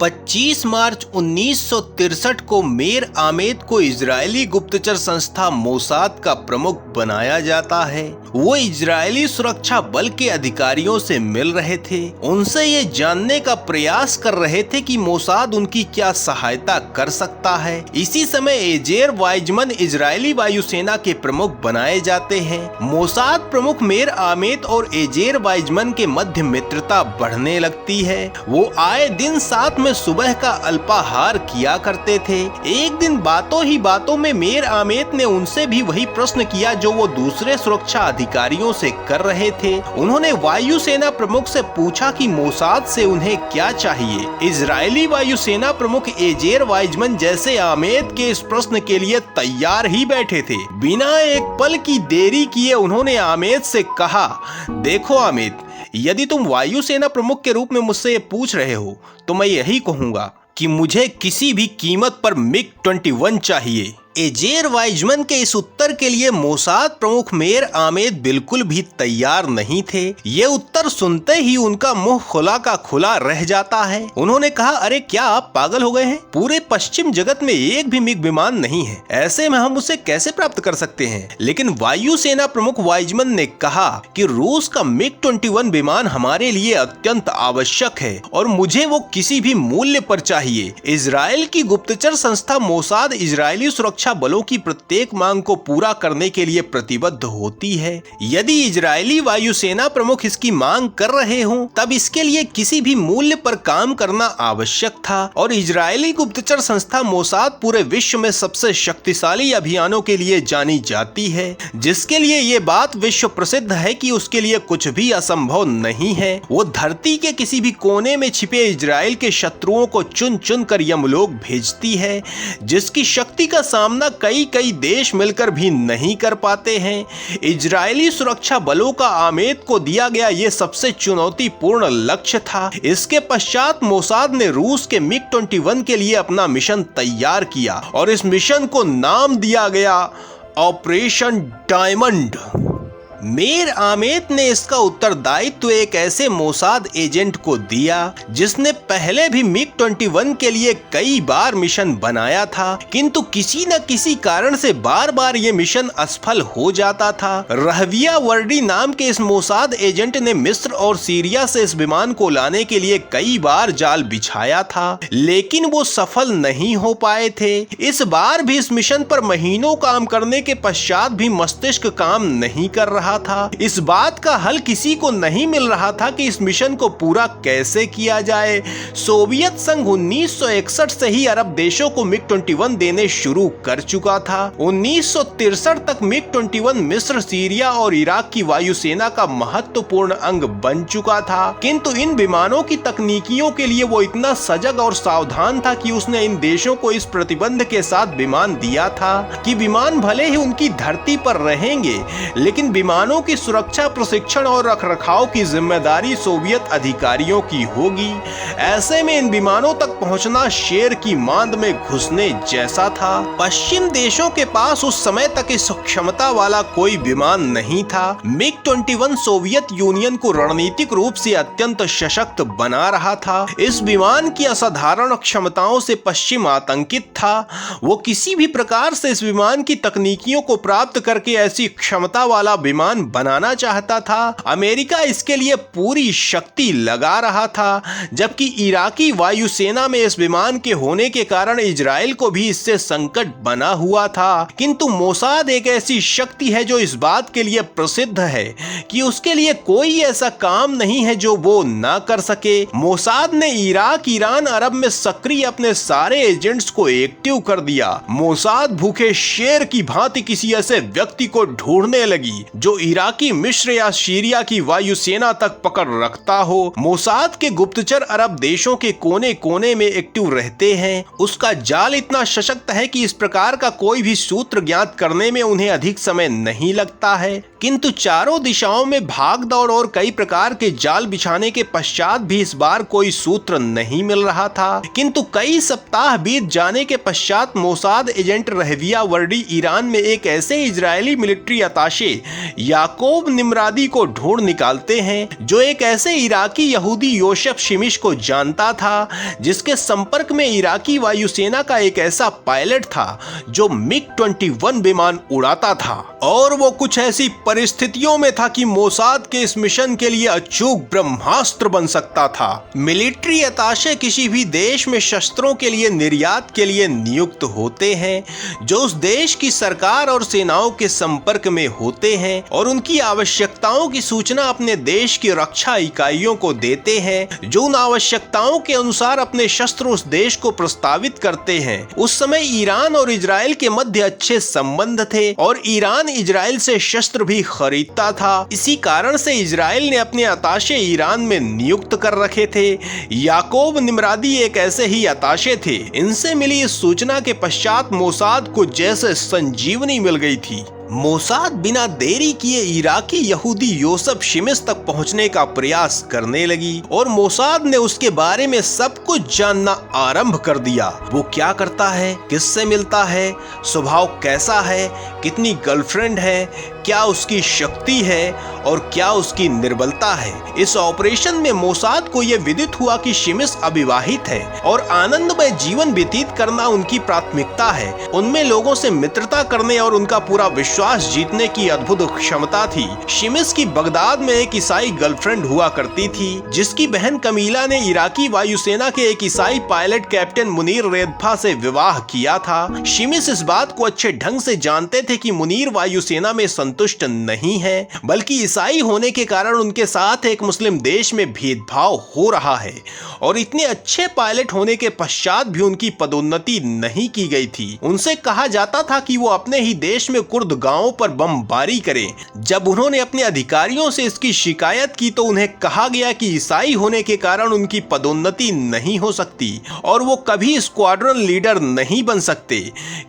25 मार्च 1963 को मेर आमेद को इजरायली गुप्तचर संस्था मोसाद का प्रमुख बनाया जाता है। वो इजरायली सुरक्षा बल के अधिकारियों से मिल रहे थे, उनसे ये जानने का प्रयास कर रहे थे कि मोसाद उनकी क्या सहायता कर सकता है। इसी समय एजेर वाइजमन इजरायली वायुसेना के प्रमुख बनाए जाते हैं। मोसाद प्रमुख मेर आमेद और एजेर वाइजमन के मध्य मित्रता बढ़ने लगती है। वो आए दिन साथ में सुबह का अल्पाहार किया करते थे। एक दिन बातों ही बातों में मेर आमेद ने उनसे भी वही प्रश्न किया जो वो दूसरे सुरक्षा अधिकारियों से कर रहे थे। उन्होंने वायुसेना प्रमुख से पूछा कि मोसाद से उन्हें क्या चाहिए। इजरायली वायुसेना प्रमुख एजेर वाइजमन जैसे आमेद के इस प्रश्न के लिए तैयार ही बैठे थे। बिना एक पल की देरी किए उन्होंने आमेद से कहा, देखो आमेद, यदि तुम वायुसेना प्रमुख के रूप में मुझसे ये पूछ रहे हो तो मैं यही कहूंगा कि मुझे किसी भी कीमत पर MiG-21 चाहिए। एजेर वाइजमन के इस उत्तर के लिए मोसाद प्रमुख मेर आमेद बिल्कुल भी तैयार नहीं थे। ये उत्तर सुनते ही उनका मुंह खुला का खुला रह जाता है। उन्होंने कहा, अरे क्या आप पागल हो गए हैं? पूरे पश्चिम जगत में एक भी मिग विमान नहीं है, ऐसे में हम उसे कैसे प्राप्त कर सकते हैं? लेकिन वायुसेना प्रमुख वाइजमन ने कहा कि रूस का MiG-21 विमान हमारे लिए अत्यंत आवश्यक है और मुझे वो किसी भी मूल्य पर चाहिए। इजराइल की गुप्तचर संस्था मोसाद इजरायली सुरक्षा बलों की प्रत्येक मांग को पूरा करने के लिए प्रतिबद्ध होती है। यदि इजरायली वायुसेना प्रमुख इसकी मांग कर रहे हों, तब इसके लिए किसी भी मूल्य पर काम करना आवश्यक था। और इजरायली गुप्तचर संस्था मोसाद पूरे विश्व में सबसे शक्तिशाली अभियानों के लिए जानी जाती है, जिसके लिए ये बात विश्व प्रसिद्ध है कि उसके लिए कुछ भी असंभव नहीं है। वो धरती के किसी भी कोने में छिपे इजराइल के शत्रुओं को चुन चुन कर यमलोक भेजती है, जिसकी शक्ति का सामना कई देश मिलकर भी नहीं कर पाते हैं। इजरायली सुरक्षा बलों का आमेद को दिया गया ये सबसे चुनौतीपूर्ण लक्ष्य था। इसके पश्चात मोसाद ने रूस के MiG-21 के लिए अपना मिशन तैयार किया और इस मिशन को नाम दिया गया ऑपरेशन डायमंड। मेर आमेद ने इसका उत्तरदायित्व एक ऐसे मोसाद एजेंट को दिया जिसने पहले भी MiG-21 के लिए कई बार मिशन बनाया था, किंतु किसी न किसी कारण से बार बार ये मिशन असफल हो जाता था। रहविया वर्डी नाम के इस मोसाद एजेंट ने मिस्र और सीरिया से इस विमान को लाने के लिए कई बार जाल बिछाया था, लेकिन वो सफल नहीं हो पाए थे। इस बार भी इस मिशन पर महीनों काम करने के पश्चात भी मस्तिष्क काम नहीं कर रहा था। इस बात का हल किसी को नहीं मिल रहा था कि इस मिशन को पूरा कैसे किया जाए। सोवियत संघ 1961 से ही अरब देशों को MiG-21 देने शुरू कर चुका था। 1963 तक MiG-21 मिस्र, सीरिया और इराक की वायुसेना का महत्वपूर्ण अंग बन चुका था, किंतु इन विमानों की तकनीकियों के लिए वो इतना सजग और सावधान था कि उसने इन देशों को इस प्रतिबंध के साथ विमान दिया था कि विमान भले ही उनकी धरती पर रहेंगे, लेकिन विमानों की सुरक्षा, प्रशिक्षण और रखरखाव की जिम्मेदारी सोवियत अधिकारियों की होगी। ऐसे में इन विमानों तक पहुंचना शेर की मांद में घुसने जैसा था। पश्चिम देशों के पास उस समय तक इस क्षमता वाला कोई विमान नहीं था। MiG-21 सोवियत यूनियन को रणनीतिक रूप से अत्यंत सशक्त बना रहा था। इस विमान की असाधारण क्षमताओं से पश्चिम आतंकित था। वो किसी भी प्रकार से इस विमान की तकनीकियों को प्राप्त करके ऐसी क्षमता वाला विमान बनाना चाहता था। अमेरिका इसके लिए पूरी शक्ति लगा रहा था, जबकि इराकी वायुसेना में इस विमान के होने के कारण इजराइल को भी इससे संकट बना हुआ था। किंतु मोसाद एक ऐसी शक्ति है जो इस बात के लिए प्रसिद्ध है कि उसके लिए कोई ऐसा काम नहीं है जो वो ना कर सके। मोसाद ने इराक, ईरान, अरब में सक्रिय अपने सारे एजेंट्स को एक्टिव कर दिया। मोसाद भूखे शेर की भांति किसी ऐसे व्यक्ति को ढूंढने लगी जो इराकी, मिस्र या सीरिया की वायुसेना तक पकड़ रखता हो। मोसाद के गुप्तचर अरब देशों के कोने कोने में एक्टिव रहते हैं। उसका जाल इतना सशक्त है कि इस प्रकार का कोई भी सूत्र ज्ञात करने में उन्हें अधिक समय नहीं लगता है। किंतु चारों दिशाओं में भाग दौड़ और कई प्रकार के जाल बिछाने के पश्चात भी इस बार कोई सूत्र नहीं मिल रहा था। किंतु कई सप्ताह बीत जाने के पश्चात मोसाद एजेंट रहविया वर्डी ईरान में एक ऐसे इजरायली मिलिट्री अताशे याकूब निमरादी को ढूंढ निकालते हैं जो एक ऐसे इराकी यहूदी योसेफ शिमिश को जानता था, जिसके संपर्क में इराकी वायुसेना का एक ऐसा पायलट था जो MiG-21 विमान उड़ाता था। और वो कुछ ऐसी परिस्थितियों में था कि मोसाद के इस मिशन के लिए अचूक ब्रह्मास्त्र बन सकता था। मिलिट्री अताशे किसी भी देश में शस्त्रों के लिए निर्यात के लिए नियुक्त होते हैं, जो उस देश की सरकार और सेनाओं के संपर्क में होते हैं और उनकी आवश्यकताओं की सूचना अपने देश की रक्षा इकाइयों को देते हैं, जो उन आवश्यकताओं के अनुसार अपने शस्त्र उस देश को प्रस्तावित करते हैं। उस समय ईरान और इजराइल के मध्य अच्छे संबंध थे और ईरान इजराइल से शस्त्र भी खरीदता था। इसी कारण से इजराइल ने अपने अताशे ईरान में नियुक्त कर रखे थे। याकूब निमरादी एक ऐसे ही अताशे थे। इनसे मिली इस सूचना के पश्चात मोसाद को जैसे संजीवनी मिल गई थी। मोसाद बिना देरी किए इराकी यहूदी योसेफ शिमिश तक पहुंचने का प्रयास करने लगी और मोसाद ने उसके बारे में सब कुछ जानना आरंभ कर दिया। वो क्या करता है, किससे मिलता है, स्वभाव कैसा है, कितनी गर्लफ्रेंड है, क्या उसकी शक्ति है और क्या उसकी निर्बलता है। इस ऑपरेशन में मोसाद को यह विदित हुआ कि शिमिश अविवाहित है और आनंदमय जीवन व्यतीत करना उनकी प्राथमिकता है। उनमें लोगों से मित्रता करने और उनका पूरा विश्वास जीतने की अद्भुत क्षमता थी। शिमिश की बगदाद में एक ईसाई गर्लफ्रेंड हुआ करती थी, जिसकी बहन कमीला ने इराकी वायुसेना के एक ईसाई पायलट कैप्टन मुनीर रेदफा से विवाह किया था। शिमिश इस बात को अच्छे ढंग से जानते थे कि मुनीर वायुसेना में संतुष्ट नहीं है, बल्कि ईसाई होने के कारण उनके साथ एक मुस्लिम देश में भेदभाव हो रहा है और इतने अच्छे पायलट होने के पश्चात भी उनकी पदोन्नति नहीं की गई थी। उनसे कहा जाता था कि वो अपने ही देश में कुर्द गांवों पर बमबारी करें। जब उन्होंने अपने अधिकारियों से इसकी शिकायत की तो उन्हें कहा गया कि ईसाई होने के कारण उनकी पदोन्नति नहीं हो सकती और वो कभी स्क्वाड्रन लीडर नहीं बन सकते।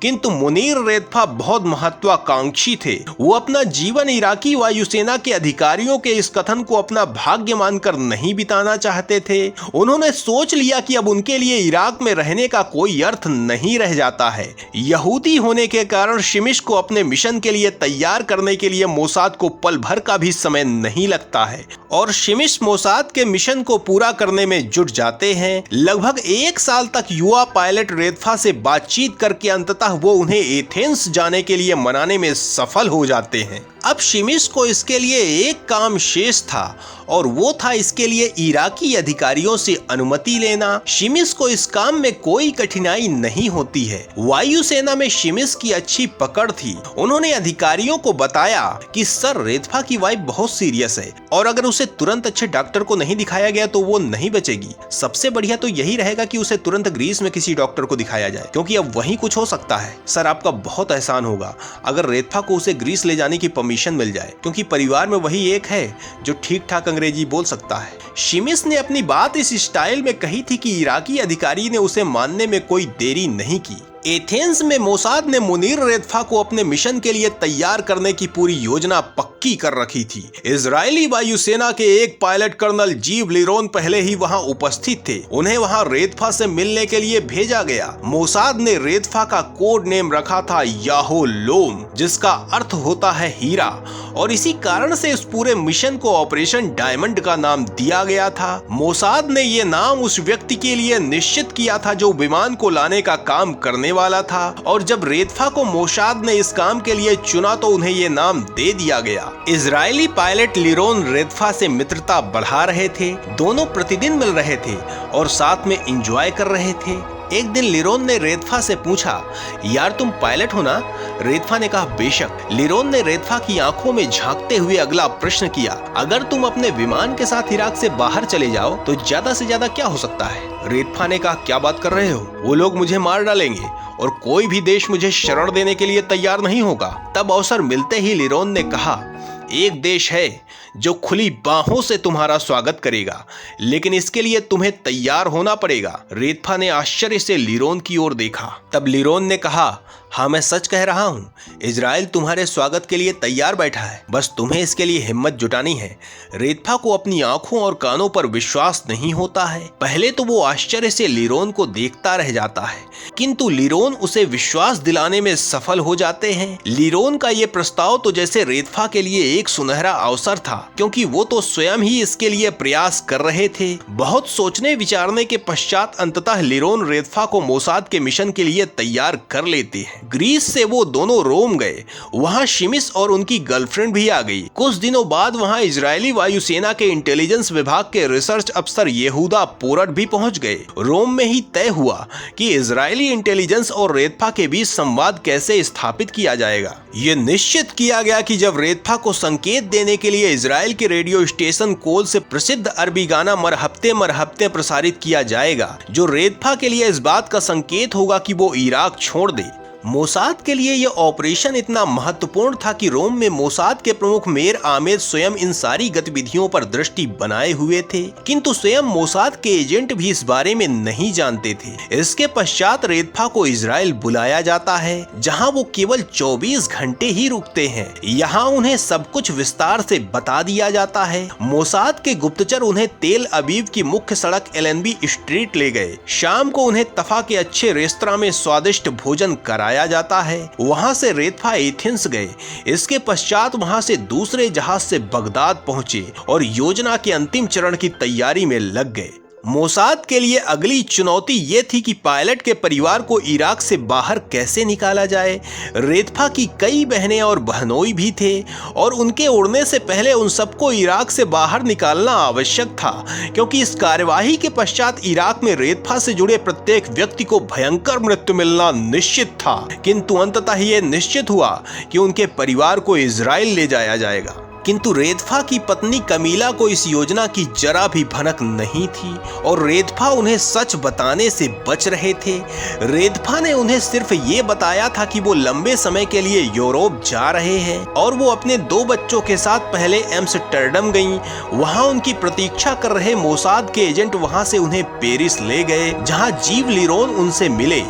किंतु मुनीर रेदफा बहुत महत्वाकांक्षी थे। वो अपना जीवन इराकी वायुसेना के अधिकारियों के इस कथन को अपना भाग्य मानकर नहीं बिताना चाहते थे। उन्होंने सोच लिया कि अब उनके लिए इराक में रहने का कोई अर्थ नहीं रह जाता है। यहूदी होने के कारण शिमिश को अपने मिशन के लिए तैयार करने के लिए मोसाद को पल भर का भी समय नहीं लगता है और शिमिश मोसाद के मिशन को पूरा करने में जुट जाते हैं। लगभग 1 साल तक युवा पायलट रेदफा से बातचीत करके अंततः वो उन्हें एथेंस जाने के लिए मनाने में सफल हो जाते हैं। अब शिमिश को इसके लिए एक काम शेष था और वो था इसके लिए इराकी अधिकारियों से अनुमति लेना। शिमिश को इस काम में कोई कठिनाई नहीं होती है। वायुसेना में शिमिश की अच्छी पकड़ थी। उन्होंने अधिकारियों को बताया कि सर रेदफा की वाइफ बहुत सीरियस है और अगर उसे तुरंत अच्छे डॉक्टर को नहीं दिखाया गया तो वो नहीं बचेगी। सबसे बढ़िया तो यही रहेगा कि उसे तुरंत ग्रीस में किसी डॉक्टर को दिखाया जाए, क्योंकि अब वहीं कुछ हो सकता है। सर आपका बहुत एहसान होगा अगर रेदफा को उसे ग्रीस ले जाने की मिशन मिल जाए, क्योंकि परिवार में वही एक है जो ठीक ठाक अंग्रेजी बोल सकता है। शिमिश ने अपनी बात इस स्टाइल में कही थी कि इराकी अधिकारी ने उसे मानने में कोई देरी नहीं की। एथेंस में मोसाद ने मुनीर रेदफा को अपने मिशन के लिए तैयार करने की पूरी योजना पक्की कर रखी थी। इजरायली वायुसेना के एक पायलट कर्नल जीव लिरोन पहले ही वहां उपस्थित थे। उन्हें वहां रेदफा से मिलने के लिए भेजा गया। मोसाद ने रेदफा का कोड नेम रखा था याहोलोम, जिसका अर्थ होता है हीरा, और इसी कारण से इस पूरे मिशन को ऑपरेशन डायमंड का नाम दिया गया था। मोसाद ने ये नाम उस व्यक्ति के लिए निश्चित किया था जो विमान को लाने का काम करने वाला था, और जब रेदफा को मोसाद ने इस काम के लिए चुना तो उन्हें ये नाम दे दिया गया। इजरायली पायलट लिरोन रेदफा से मित्रता बढ़ा रहे थे। दोनों प्रतिदिन मिल रहे थे और साथ में एंजॉय कर रहे थे। एक दिन लिरोन ने रेदफा से पूछा, यार तुम पायलट हो ना? रेदफा ने कहा बेशक। लिरोन ने रेदफा की आंखों में झांकते हुए अगला प्रश्न किया, अगर तुम अपने विमान के साथ इराक से बाहर चले जाओ तो ज्यादा से ज्यादा क्या हो सकता है? रेदफा ने कहा, क्या बात कर रहे हो? वो लोग मुझे मार डालेंगे और कोई भी देश मुझे शरण देने के लिए तैयार नहीं होगा। तब अवसर मिलते ही लिरोन ने कहा, एक देश है जो खुली बाहों से तुम्हारा स्वागत करेगा, लेकिन इसके लिए तुम्हें तैयार होना पड़ेगा। रेदफा ने आश्चर्य से लिरोन की ओर देखा। तब लिरोन ने कहा, हाँ, मैं सच कह रहा हूँ। इजराइल तुम्हारे स्वागत के लिए तैयार बैठा है, बस तुम्हें इसके लिए हिम्मत जुटानी है। रेतफा को अपनी आंखों और कानों पर विश्वास नहीं होता है। पहले तो वो आश्चर्य से लिरोन को देखता रह जाता है, किंतु लिरोन उसे विश्वास दिलाने में सफल हो जाते हैं। लिरोन का ये प्रस्ताव तो जैसे रेतफा के लिए एक सुनहरा अवसर था, क्योंकि वो तो स्वयं ही इसके लिए प्रयास कर रहे थे। बहुत सोचने विचारने के पश्चात अंततः लिरोन रेतफा को मोसाद के मिशन के लिए तैयार कर लेते हैं। ग्रीस से वो दोनों रोम गए। वहाँ शिमिस और उनकी गर्लफ्रेंड भी आ गई। कुछ दिनों बाद वहाँ इजरायली वायुसेना के इंटेलिजेंस विभाग के रिसर्च अफसर यहूदा पोरट भी पहुँच गए। रोम में ही तय हुआ कि इजरायली इंटेलिजेंस और रेतफा के बीच संवाद कैसे स्थापित किया जाएगा। ये निश्चित किया गया कि जब रेतफा को संकेत देने के लिए इजराइल के रेडियो स्टेशन कोल से प्रसिद्ध अरबी गाना मरहब्ते प्रसारित किया जाएगा, जो रेतफा के लिए इस बात का संकेत होगा कि वो इराक छोड़ दे। मोसाद के लिए यह ऑपरेशन इतना महत्वपूर्ण था कि रोम में मोसाद के प्रमुख मेयर आमेद स्वयं इन सारी गतिविधियों पर दृष्टि बनाए हुए थे, किंतु स्वयं मोसाद के एजेंट भी इस बारे में नहीं जानते थे। इसके पश्चात रेतफा को इजराइल बुलाया जाता है, जहां वो केवल 24 घंटे ही रुकते हैं। यहाँ उन्हें सब कुछ विस्तार से बता दिया जाता है। मोसाद के गुप्तचर उन्हें तेल अबीब की मुख्य सड़क एलएनबी स्ट्रीट ले गए। शाम को उन्हें तफा के अच्छे रेस्तरां में स्वादिष्ट भोजन कराया जाता है। वहां से रेतफा एथेंस गए। इसके पश्चात वहां से दूसरे जहाज से बगदाद पहुंचे और योजना के अंतिम चरण की तैयारी में लग गए। मोसाद के लिए अगली चुनौती ये थी कि पायलट के परिवार को इराक से बाहर कैसे निकाला जाए। रेतफा की कई बहनें और बहनोई भी थे और उनके उड़ने से पहले उन सबको इराक से बाहर निकालना आवश्यक था, क्योंकि इस कार्यवाही के पश्चात इराक में रेतफा से जुड़े प्रत्येक व्यक्ति को भयंकर मृत्यु मिलना निश्चित था। किंतु अंततः ये निश्चित हुआ कि उनके परिवार को इजराइल ले जाया जाएगा। किंतु रेतफा की पत्नी कमीला को इस योजना की जरा भी भनक नहीं थी और रेतफा उन्हें सच बताने से बच रहे थे। रेतफा ने उन्हें सिर्फ ये बताया था कि वो लंबे समय के लिए यूरोप जा रहे हैं और वो अपने 2 बच्चों के साथ पहले एम्स्टर्डम गईं। वहां उनकी प्रतीक्षा कर रहे मोसाद के एजेंट वहां से उन्हें पेरिस ले गए, जहां जीव लिरोन उनसे मिले।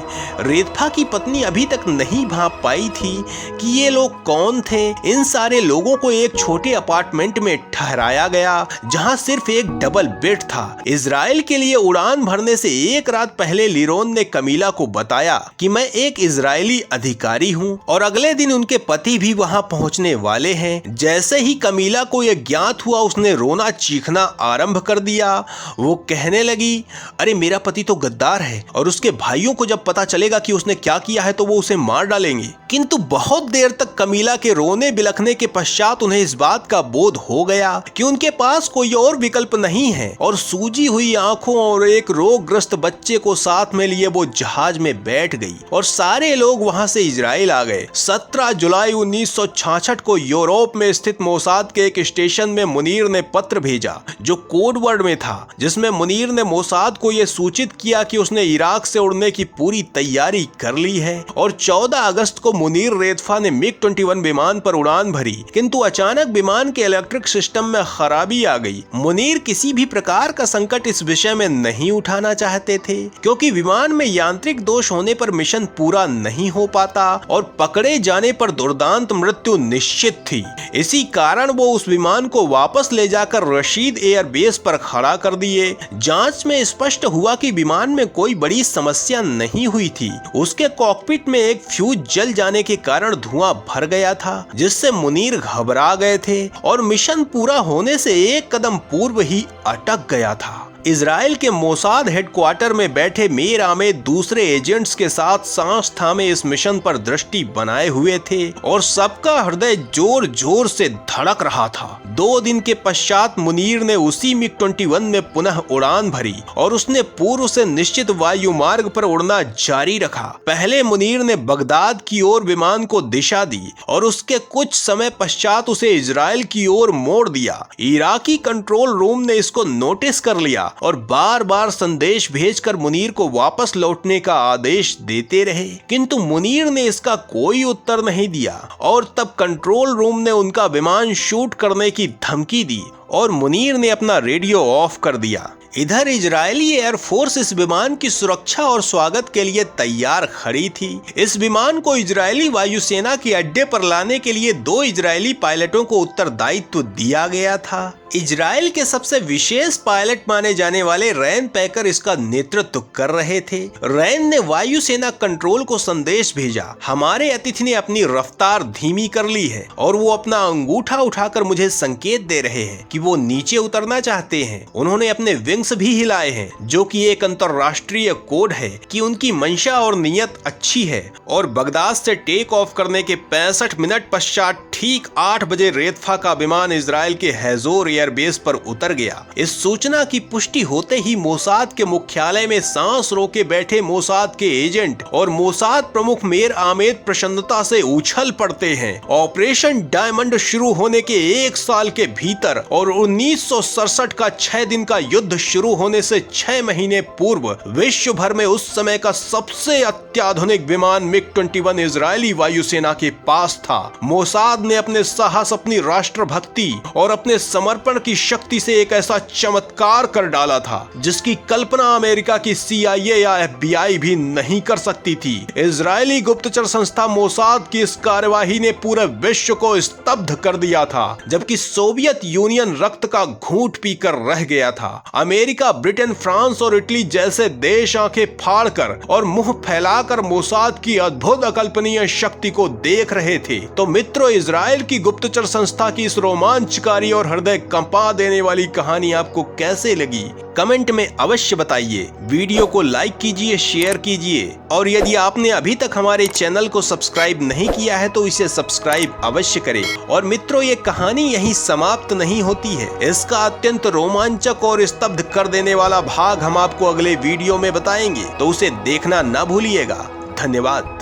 रेतफा की पत्नी अभी तक नहीं भांप पाई थी कि ये लोग कौन थे। इन सारे लोगों को एक छोटे अपार्टमेंट में ठहराया गया, जहां सिर्फ एक डबल बेड था। इजराइल के लिए उड़ान भरने से एक रात पहले लिरोन ने कमीला को बताया कि मैं एक इजरायली अधिकारी हूं और अगले दिन उनके पति भी वहां पहुंचने वाले हैं। जैसे ही कमीला को यह ज्ञात हुआ, उसने रोना चीखना आरंभ कर दिया। वो कहने लगी, अरे मेरा पति तो गद्दार है और उसके भाइयों को जब पता चलेगा कि उसने क्या किया है तो वो उसे मार डालेंगे। किंतु बहुत देर तक कमीला के रोने बिलखने के पश्चात उन्हें इस बात का बोध हो गया कि उनके पास कोई और विकल्प नहीं है और सूजी हुई आंखों और एक रोगग्रस्त बच्चे को साथ में लिए वो जहाज में बैठ गई और सारे लोग वहां से इजराइल आ गए। 17 जुलाई 1966 को यूरोप में स्थित मोसाद के एक स्टेशन में मुनीर ने पत्र भेजा, जो कोड वर्ड में था, जिसमें मुनीर ने मोसाद को यह सूचित किया कि उसने इराक से उड़ने की पूरी तैयारी कर ली है। और 14 अगस्त को मुनीर रेतफा ने MiG-21 विमान पर उड़ान भरी, किंतु अचानक विमान के इलेक्ट्रिक सिस्टम में खराबी आ गई। मुनीर किसी भी प्रकार का संकट इस विषय में नहीं उठाना चाहते थे, क्योंकि विमान में यांत्रिक दोष होने पर मिशन पूरा नहीं हो पाता और पकड़े जाने पर दुर्दांत मृत्यु निश्चित थी। इसी कारण वो उस विमान को वापस ले जाकर रशीद एयर बेस पर खड़ा कर दिए। जांच में स्पष्ट हुआ कि विमान में कोई बड़ी समस्या नहीं हुई थी। उसके कॉकपिट में एक फ्यूज जल जाने के कारण धुआं भर गया था, जिससे मुनीर घबरा गए थे और मिशन पूरा होने से एक कदम पूर्व ही अटक गया था। इजराइल के मोसाद हेडक्वार्टर में बैठे मेयर आमेद दूसरे एजेंट्स के साथ सांस थामे इस मिशन पर दृष्टि बनाए हुए थे और सबका हृदय जोर जोर से धड़क रहा था। 2 दिन के पश्चात मुनीर ने उसी MiG-21 में पुनः उड़ान भरी और उसने पूर्व से निश्चित वायु मार्ग पर उड़ना जारी रखा। पहले मुनीर ने बगदाद की ओर विमान को दिशा दी और उसके कुछ समय पश्चात उसे इजराइल की ओर मोड़ दिया। इराकी कंट्रोल रूम ने इसको नोटिस कर लिया और बार बार संदेश भेजकर मुनीर को वापस लौटने का आदेश देते रहे, किंतु मुनीर ने इसका कोई उत्तर नहीं दिया। और तब कंट्रोल रूम ने उनका विमान शूट करने की धमकी दी और मुनीर ने अपना रेडियो ऑफ कर दिया। इधर इजरायली एयरफोर्स इस विमान की सुरक्षा और स्वागत के लिए तैयार खड़ी थी। इस विमान को इजरायली वायुसेना के अड्डे पर लाने के लिए 2 इजरायली पायलटों को उत्तरदायित्व दिया गया था। इजराइल के सबसे विशेष पायलट माने जाने वाले रैन पैकर इसका नेतृत्व कर रहे थे। रैन ने वायुसेना कंट्रोल को संदेश भेजा, हमारे अतिथि ने अपनी रफ्तार धीमी कर ली है और वो अपना अंगूठा उठाकर मुझे संकेत दे रहे हैं कि वो नीचे उतरना चाहते हैं। उन्होंने अपने विंग्स भी हिलाए हैं, जो कि एक अंतरराष्ट्रीय कोड है कि उनकी मंशा और नीयत अच्छी है। और बगदाद से टेक ऑफ करने के 65 मिनट पश्चात ठीक 8 बजे रेतफा का विमान इजराइल के हैजोर एयरबेस पर उतर गया। इस सूचना की पुष्टि होते ही मोसाद के मुख्यालय में सांस रोके बैठे मोसाद के एजेंट और मोसाद प्रमुख मेयर आमेद प्रसन्नता से उछल पड़ते हैं। ऑपरेशन डायमंड शुरू होने के 1 साल के भीतर और 1967 का 6 दिन का युद्ध शुरू होने से 6 महीने पूर्व विश्व भर में उस समय का सबसे अत्याधुनिक विमान मिग-21 इजरायली वायुसेना के पास था। मोसाद ने अपने साहस, अपनी राष्ट्रभक्ति और अपने समर्पण की शक्ति से एक ऐसा चमत्कार कर डाला था जिसकी कल्पना अमेरिका की CIA या FBI भी नहीं कर सकती थी। इजरायली गुप्तचर संस्था मोसाद की इस कार्यवाही ने पूरे विश्व को स्तब्ध कर दिया था, जबकि सोवियत यूनियन रक्त का घूंट पीकर रह गया था। अमेरिका, ब्रिटेन, फ्रांस और इटली जैसे देश आंखें फाड़कर और मुंह फैलाकर मोसाद की अद्भुत अकल्पनीय शक्ति को देख रहे थे। तो मित्रों, इजराइल की गुप्तचर संस्था की इस रोमांचकारी और हृदय कंपा देने वाली कहानी आपको कैसे लगी? कमेंट में अवश्य बताइए। वीडियो को लाइक कीजिए, शेयर कीजिए और यदि आपने अभी तक हमारे चैनल को सब्सक्राइब नहीं किया है तो इसे सब्सक्राइब अवश्य करें। और मित्रों, ये कहानी यहीं समाप्त नहीं होती है। इसका अत्यंत रोमांचक और स्तब्ध कर देने वाला भाग हम आपको अगले वीडियो में बताएंगे, तो उसे देखना न भूलिएगा। धन्यवाद।